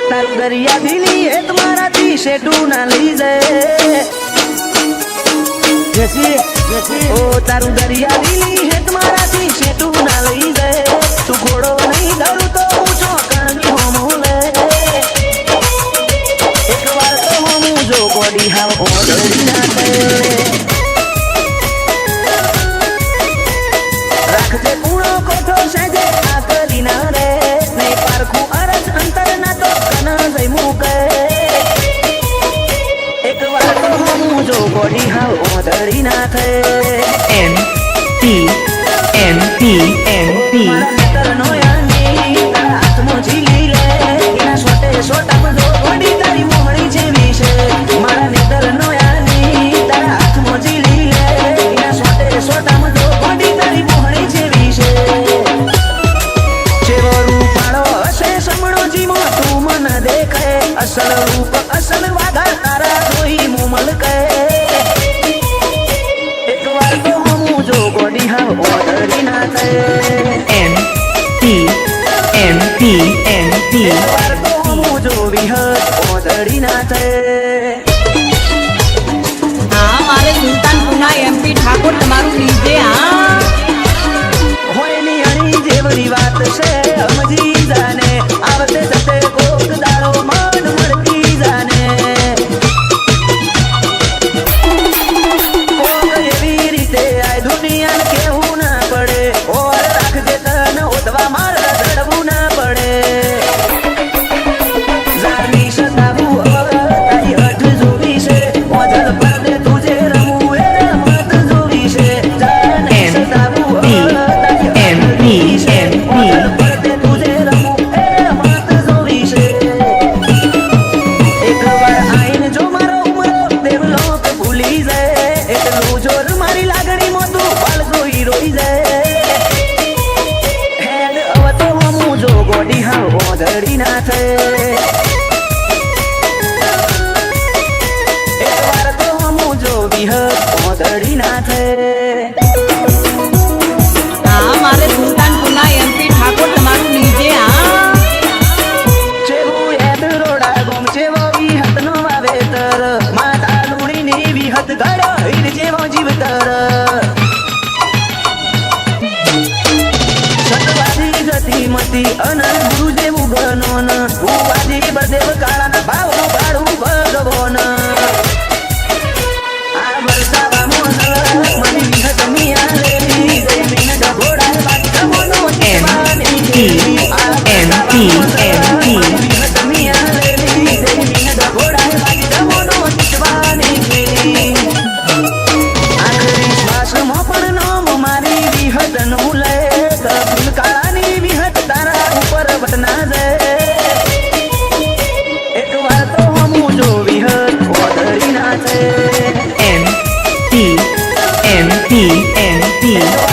તારું દરિયા દિલી એ તમારા થી શેટું ના લઈ જાય ઓ તારું દરિયા દિલી હે તમારા થી શેટું ના લઈ જાય તું ઘોડો નહીં દરું તો ઊંચો કણની હોમો લે એક વાર તો હોમું જો કોડી હાવ ઓડરી ના કરે રાખજે પૂણો કોઠો સેજે આકલી ના રે નહીં પારખું અરજ અંતર ના તો કના જઈ મૂકે એક વાર તો હોમું જો કોડી હાવ ઓડરી ના થાય MP તરનો યાની તારા હાથમાં ઝીલી લે એના સોટે સોટા બધો ઓડી તારી મોહણી જેવી છે મારા નેતરનો યાની તારા હાથમાં ઝીલી લે એના સોટે સોટા બધો ઓડી તારી મોહણી જેવી છે જેવો રૂપાળો હશે સમણો જીવો તું મને દેખે અસલ રૂપ અસલ વાદા તારા જોઈ મુમલ કહે એક વાર તો હું જો ગોડી હા ઓડરી ના થાય MP એક વાર તો હું જો વિહત ઓડરી ના થાય हाँ हमारे सुल्तानपुर MP ठाकुर તમારું ડીજે हाँ હોય ની અણી જેવરી વાત છે સમજી જાને આવતે જતે કોક દાડો મન મળતી જાને કોક એવી રીતે આ દુનિયાને કેવું ના પડે ઓર રાખજે તને ઓતવા માર ચડવું ના પડે જાની સતાવું તારી હઠ જોવી છે ઓજલ પડે તુજે રમવું એ રમત જોવી છે જાની સતાવું हाँ हमारे सुल्तानपुर MP ठाकुर તમારું ડીજે हाँ અને ગુરુ જેવું બનો ન ઉપાધિ બદેવ કાળાના ભાવનું ભાડું ભગવન આ વરસાવા મોન મને વિહત મિયા લેવી જઈ મિન ઘોડા બાકી તમનો MP વિહત મિયા લેવી જઈ મિન ઘોડા બાકી તમનો ચિતવાની કેલી આખરી શ્વાસમાં પણ નામ મારી વિહત નું લે કપિલ કાળાની વિહત તારા ઉપર વટના જાય એક વાર તો હમું જો વિહત ઓડરી ના છે MP